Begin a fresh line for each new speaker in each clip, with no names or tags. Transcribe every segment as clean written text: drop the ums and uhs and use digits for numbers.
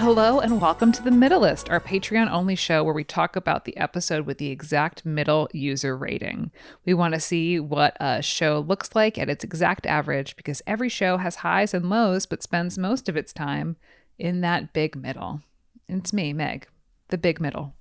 Hello and welcome to the Middlest, our Patreon-only show where we talk about the episode with the exact middle user rating. We want to see what a show looks like at its exact average because every show has highs and lows but spends most of its time in that big middle. And it's me, Meg, the big middle.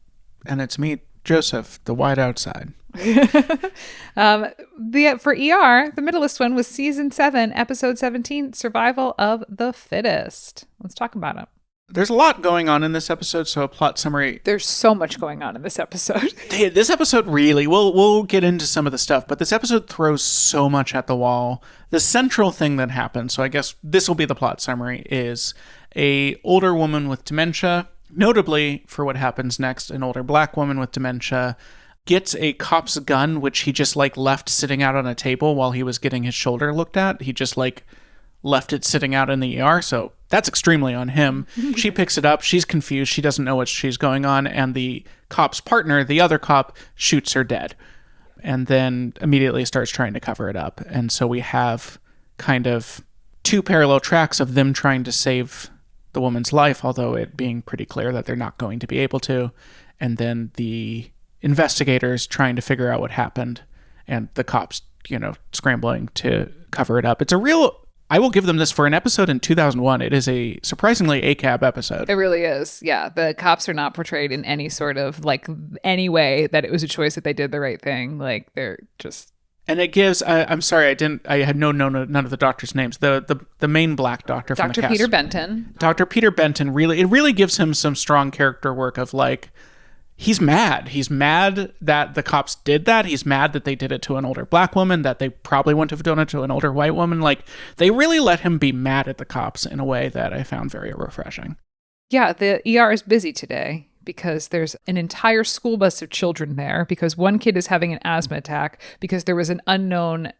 And it's me, Joseph, the wide outside.
For ER, the Middlest one was season 7, episode 17, Survival of the Fittest. Let's talk about it.
There's a lot going on in this episode, so a plot summary.
There's so much going on in this episode.
This episode really, we'll get into some of the stuff, but this episode throws so much at the wall. The central thing that happens, so I guess this will be the plot summary, is a older woman with dementia, notably for what happens next, an older black woman with dementia, gets a cop's gun, which he just left sitting out on a table while he was getting his shoulder looked at. He just left it sitting out in the ER, so that's extremely on him. She picks it up, she's confused, she doesn't know what she's going on, and the cop's partner, the other cop, shoots her dead, and then immediately starts trying to cover it up. And so we have kind of two parallel tracks of them trying to save the woman's life, although it being pretty clear that they're not going to be able to, and then the investigators trying to figure out what happened, and the cops, scrambling to cover it up. It's a real... I will give them this for an episode in 2001. It is a surprisingly ACAB episode.
It really is. Yeah. The cops are not portrayed in any sort of any way that it was a choice that they did the right thing. They're just...
And it gives, I'm sorry, I had none of the doctors' names. The main black doctor from the cast.
Dr. Peter Benton.
Dr. Peter Benton really gives him some strong character work of he's mad. He's mad that the cops did that. He's mad that they did it to an older black woman, that they probably wouldn't have done it to an older white woman. They really let him be mad at the cops in a way that I found very refreshing.
Yeah, the ER is busy today because there's an entire school bus of children there because one kid is having an asthma attack because there was an unknown,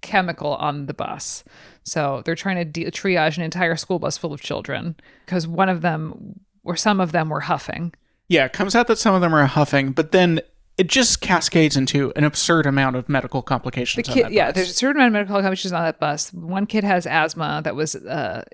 chemical on the bus. So they're trying to triage an entire school bus full of children because one of them, or some of them, were huffing.
Yeah, it comes out that some of them are huffing, but then it just cascades into an absurd amount of medical complications on that bus.
Yeah, there's a certain amount of medical complications on that bus. One kid has asthma that was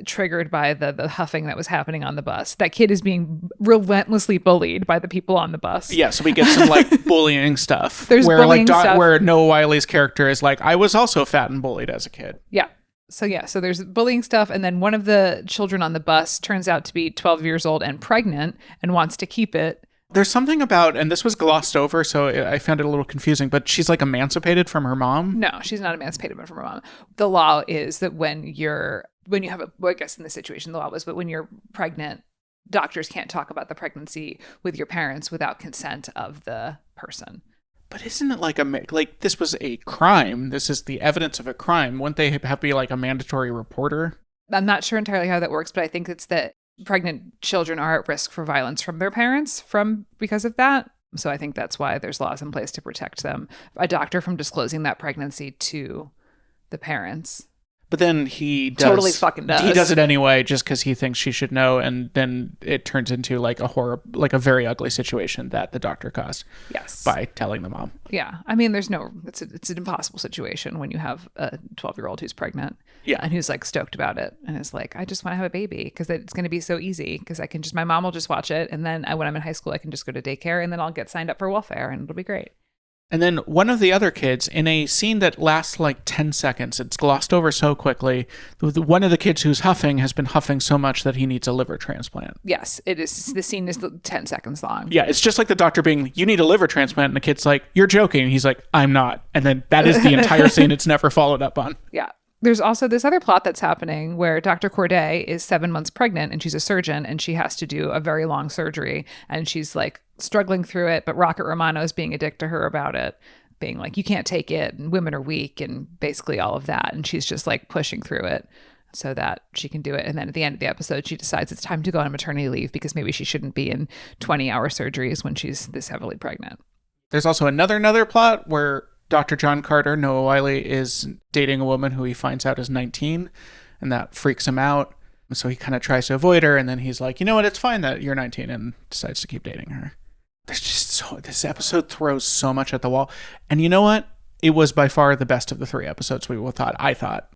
triggered by the huffing that was happening on the bus. That kid is being relentlessly bullied by the people on the bus.
Yeah, so we get some bullying stuff.
There's bullying stuff.
Where Noah Wiley's character is I was also fat and bullied as a kid.
Yeah. So there's bullying stuff. And then one of the children on the bus turns out to be 12 years old and pregnant and wants to keep it.
There's something about, and this was glossed over, so I found it a little confusing, but she's emancipated from her mom?
No, she's not emancipated from her mom. The law is that when you have I guess in this situation, the law was, but when you're pregnant, doctors can't talk about the pregnancy with your parents without consent of the person.
But isn't it this was a crime? This is the evidence of a crime. Wouldn't they have to be a mandatory reporter?
I'm not sure entirely how that works, but I think it's that pregnant children are at risk for violence from their parents because of that. So I think that's why there's laws in place to protect them. A doctor from disclosing that pregnancy to the parents.
But then he does.
Totally fucking does.
He does it anyway just because he thinks she should know, and then it turns into a very ugly situation that the doctor caused.
Yes.
By telling the mom.
Yeah. I mean, it's an impossible situation when you have a 12-year-old who's pregnant.
Yeah.
And who's stoked about it and is I just want to have a baby because it's going to be so easy because my mom will just watch it. And then when I'm in high school, I can just go to daycare and then I'll get signed up for welfare and it'll be great.
And then one of the other kids, in a scene that lasts 10 seconds, it's glossed over so quickly, one of the kids who's huffing has been huffing so much that he needs a liver transplant.
Yes, it is. The scene is 10 seconds long.
Yeah, it's just the doctor being, you need a liver transplant, and the kid's you're joking. And he's I'm not. And then that is the entire scene. It's never followed up on.
Yeah. There's also this other plot that's happening where Dr. Corday is 7 months pregnant and she's a surgeon and she has to do a very long surgery and she's struggling through it, but Rocket Romano is being a dick to her about it, being you can't take it and women are weak and basically all of that. And she's just pushing through it so that she can do it. And then at the end of the episode, she decides it's time to go on maternity leave because maybe she shouldn't be in 20-hour surgeries when she's this heavily pregnant.
There's also another plot where Dr. John Carter, Noah Wiley, is dating a woman who he finds out is 19, and that freaks him out. So he kind of tries to avoid her, and then he's you know what, it's fine that you're 19, and decides to keep dating her. There's just this episode throws so much at the wall. And you know what? It was by far the best of the 3 episodes I thought.